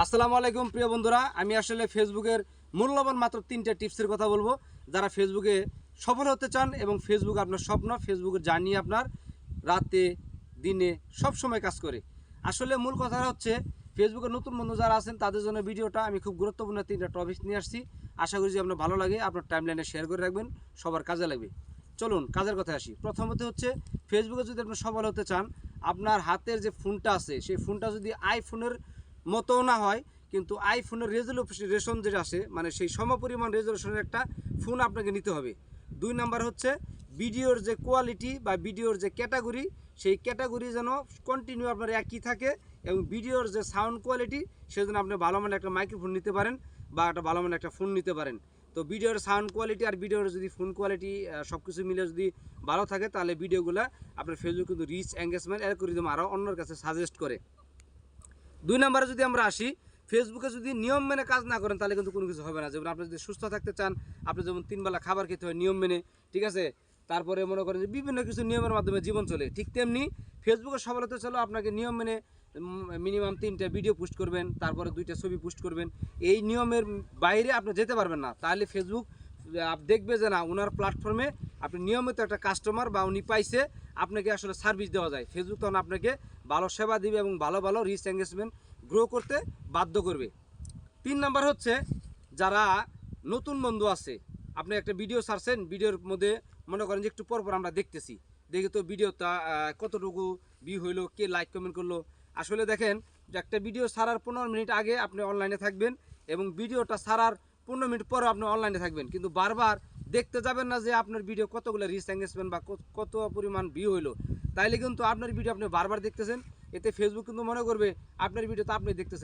আসসালামু আলাইকুম প্রিয় বন্ধুরা, আমি আসলে ফেসবুকের মূল্যবান মাত্র 3টা টিপসের কথা বলবো। যারা ফেসবুকে সফল হতে চান এবং ফেসবুক আপনার স্বপ্ন, ফেসবুকের জার্নি আপনার রাতে দিনে সব সময় কাজ করে। আসলে মূল কথা হচ্ছে ফেসবুকের নতুন বন্ধু যারা আছেন তাদের জন্য ভিডিওটা আমি খুব গুরুত্বপূর্ণ 3টা টপিক নিয়ে আসছি। আশা করি যে আপনার ভালো লাগে, আপনার টাইমলাইনে শেয়ার করে রাখবেন, সবার কাজে লাগবে। চলুন কাজের কথায় আসি। প্রথমত হচ্ছে ফেসবুকে যদি আপনি সফল হতে চান, আপনার হাতের যে ফোনটা আছে সেই ফোনটা যদি আইফোনের মতো না হয়, কিন্তু আইফোনের রেজলিউশন যেটা আসে মানে সেই সমপরিমাণ রেজলিউশনের একটা ফোন আপনাকে নিতে হবে। 2 নাম্বার হচ্ছে ভিডিওর যে কোয়ালিটি বা ভিডিওর যে ক্যাটাগরি, সেই ক্যাটাগরি যেন কন্টিনিউ আপনার একই থাকে এবং ভিডিওর যে সাউন্ড কোয়ালিটি সেজন্য আপনি ভালো মানের একটা মাইক্রোফোন নিতে পারেন বা একটা ভালো মানের একটা ফোন নিতে পারেন। তো ভিডিওর সাউন্ড কোয়ালিটি আর ভিডিওর যদি ফোন কোয়ালিটি সব কিছু মিলে যদি ভালো থাকে, তাহলে ভিডিওগুলো আপনার ফেসবুক কিন্তু রিচ এঙ্গেজমেন্ট অ্যালগরিদম আরও অন্যের কাছে সাজেস্ট করে। 2 নম্বরে যদি আমরা আসি, ফেসবুকে যদি নিয়ম মেনে কাজ না করেন তাহলে কিন্তু কোনো কিছু হবে না। যেমন আপনি যদি সুস্থ থাকতে চান, আপনি যেমন 3 বেলা খাবার খেতে হয় নিয়ম মেনে, ঠিক আছে, তারপরে মনে করেন যে বিভিন্ন কিছু নিয়মের মাধ্যমে জীবন চলে, ঠিক তেমনি ফেসবুকে সফল হতে চলো আপনাকে নিয়ম মেনে মিনিমাম 3টা ভিডিও পোস্ট করবেন, তারপরে 2টা ছবি পোস্ট করবেন। এই নিয়মের বাইরে আপনি যেতে পারবেন না, তাহলে ফেসবুক দেখবে যে না ওনার প্ল্যাটফর্মে আপনি নিয়মিত একটা কাস্টমার বা উনি পাইছে, আপনাকে আসলে সার্ভিস দেওয়া যায়। ফেসবুক তখন আপনাকে ভালো সেবা দিবে এবং ভালো ভালো রিচ এঙ্গেজমেন্ট গ্রো করতে বাধ্য করবে। 3 নাম্বার হচ্ছে যারা নতুন বন্ধু আছে, আপনি একটা ভিডিও ছাড়ছেন, ভিডিওর মধ্যে মনে করেন যে একটু পরপর আমরা দেখতেছি, দেখি তো ভিডিওটা কতটুকু ভিউ হইলো, কে লাইক কমেন্ট করলো। আসলে দেখেন যে একটা ভিডিও ছাড়ার 15 মিনিট আগে আপনি অনলাইনে থাকবেন এবং ভিডিওটা ছাড়ার 15 মিনিট পরে আপনি অনলাইনে থাকবেন, কিন্তু বারবার দেখতে যাবেন না যে আপনার ভিডিও কতগুলো রিচ এঙ্গেজমেন্ট বা কত পরিমাণ ভিউ হইলো। তাইলে কিন্তু আপনার ভিডিও আপনি বারবার দেখতেছেন, এতে ফেসবুক কিন্তু মনে করবে আপনার ভিডিও তো আপনি দেখতেছেন।